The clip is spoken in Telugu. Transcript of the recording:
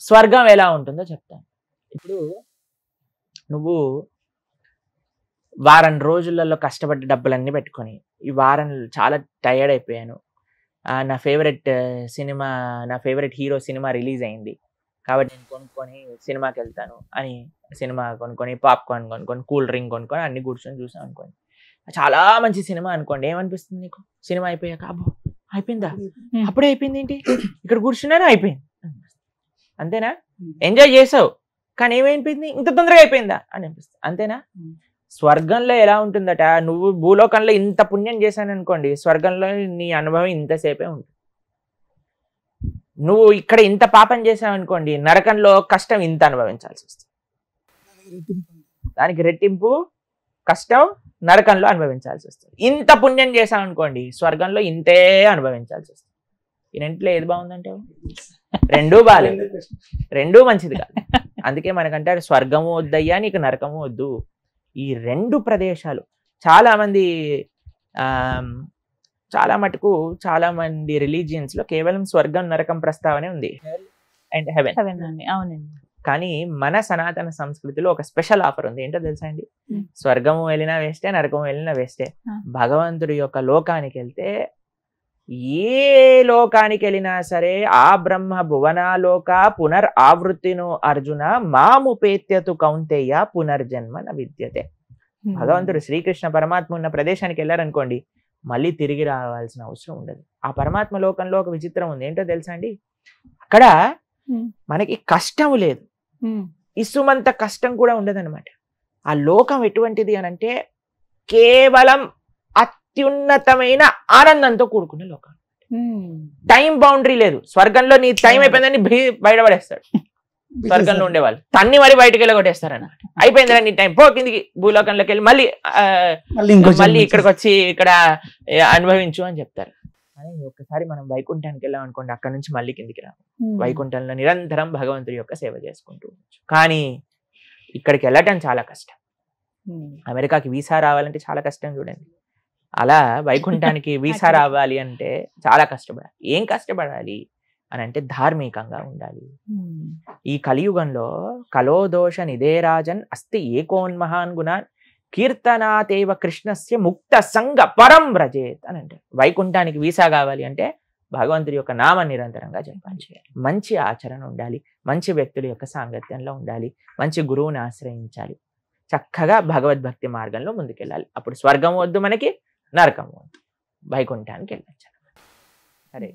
స్వర్గం ఎలా ఉంటుందో చెప్తాను. ఇప్పుడు నువ్వు వారం రోజులలో కష్టపడ్డ డబ్బులన్నీ పెట్టుకొని ఈ వారం చాలా టైర్డ్ అయిపోయాను, నా ఫేవరెట్ సినిమా, నా ఫేవరెట్ హీరో సినిమా రిలీజ్ అయింది కాబట్టి నేను కొనుక్కొని సినిమాకి వెళ్తాను అని సినిమా కొనుక్కొని పాప్కార్న్ కొనుక్కొని కూల్ డ్రింక్ కొనుక్కొని అన్ని కూర్చొని చూసాం అనుకోండి, చాలా మంచి సినిమా అనుకోండి, ఏమనిపిస్తుంది నీకు? సినిమా అయిపోయాక అబ్బో అయిపోయిందా, అప్పుడే అయిపోయింది ఏంటి, ఇక్కడ కూర్చున్నాను అయిపోయింది, అంతేనా? ఎంజాయ్ చేసావు కానీ ఏమైపోయింది, ఇంత తొందరగా అయిపోయిందా అని అనిపిస్తుంది, అంతేనా? స్వర్గంలో ఎలా ఉంటుందట, నువ్వు భూలోకంలో ఇంత పుణ్యం చేశాను అనుకోండి, స్వర్గంలో నీ అనుభవం ఇంతసేపే ఉంటుంది. నువ్వు ఇక్కడ ఇంత పాపం చేసావు అనుకోండి, నరకంలో కష్టం ఇంత అనుభవించాల్సి వస్తుంది. దానికి రెట్టింపు కష్టం నరకంలో అనుభవించాల్సి వస్తుంది. ఇంత పుణ్యం చేసావు అనుకోండి, స్వర్గంలో ఇంతే అనుభవించాల్సి వస్తుంది. ఈ రెంట్లో ఏది బాగుందంటే రెండూ బాగాలేదు, రెండూ మంచిది కాదు. అందుకే మనకంటారు స్వర్గము వద్దయ్యా నీకు నరకము వద్దు. ఈ రెండు ప్రదేశాలు చాలా మటుకు చాలా మంది రిలీజియన్స్ లో కేవలం స్వర్గం నరకం ప్రస్తావనే ఉంది, అండ్ హెవెన్. అవునండి. కానీ మన సనాతన సంస్కృతిలో ఒక స్పెషల్ ఆఫర్ ఉంది, ఏంటో తెలుసా అండి? స్వర్గము వెళ్ళినా వేస్టే, నరకము వెళ్ళినా వేస్టే. భగవంతుడి యొక్క లోకానికి వెళ్తే, ఏ లోకానికి వెళ్ళినా సరే, ఆ బ్రహ్మ భువనాలోక పునర్ ఆవృత్తిను అర్జున మాముపేత్యతు కౌంతేయ పునర్జన్మ న విద్యతే. భగవంతుడు శ్రీకృష్ణ పరమాత్మ ఉన్న ప్రదేశానికి వెళ్ళారనుకోండి, మళ్ళీ తిరిగి రావాల్సిన అవసరం ఉండదు. ఆ పరమాత్మ లోకంలో ఒక విచిత్రం ఉంది, ఏంటో తెలుసా అండి? అక్కడ మనకి కష్టం లేదు, ఇసుమంత కష్టం కూడా ఉండదన్నమాట. ఆ లోకం ఎటువంటిది అని అంటే కేవలం అత్యున్నతమైన ఆనందంతో కూడుకున్న లోకం. టైం బౌండరీ లేదు. స్వర్గంలో నీ టైం అయిపోయిందని బయటపడేస్తాడు స్వర్గంలో ఉండేవాళ్ళు, తన్ని మరి బయటకు వెళ్ళి కొట్టేస్తారు అన్నమాట. అయిపోయిందిరా నీ టైం, పో కిందికి భూలోకంలోకి వెళ్ళి మళ్ళీ ఇక్కడికి వచ్చి ఇక్కడ అనుభవించు అని చెప్తారు. అని ఒక్కసారి మనం వైకుంఠానికి వెళ్ళాం అనుకోండి, అక్కడ నుంచి మళ్ళీ కిందికి రాము. వైకుంఠంలో నిరంతరం భగవంతుడి యొక్క సేవ చేసుకుంటూ ఉండొచ్చు. కానీ ఇక్కడికి వెళ్ళటం చాలా కష్టం. అమెరికాకి వీసా రావాలంటే చాలా కష్టం చూడండి. అలా వైకుంఠానికి వీసా రావాలి అంటే చాలా కష్టపడాలి. ఏం కష్టపడాలి అని అంటే ధార్మికంగా ఉండాలి. ఈ కలియుగంలో కలోదోష నిదేరాజన్ అస్తి ఏకోన్మహాన్ గుణాన్ కీర్తనాతేవ కృష్ణస్య ముక్త సంగ పరం వ్రజేత్ అని అంటే, వైకుంఠానికి వీసా కావాలి అంటే భగవంతుడి యొక్క నామ నిరంతరంగా జపం చేయాలి, మంచి ఆచరణ ఉండాలి, మంచి వ్యక్తుల యొక్క సాంగత్యంలో ఉండాలి, మంచి గురువుని ఆశ్రయించాలి, చక్కగా భగవద్భక్తి మార్గంలో ముందుకెళ్ళాలి. అప్పుడు స్వర్గం వద్దు మనకి, నరకం వద్దు, వైకుంఠానికి వెళ్ళొచ్చు. సరే.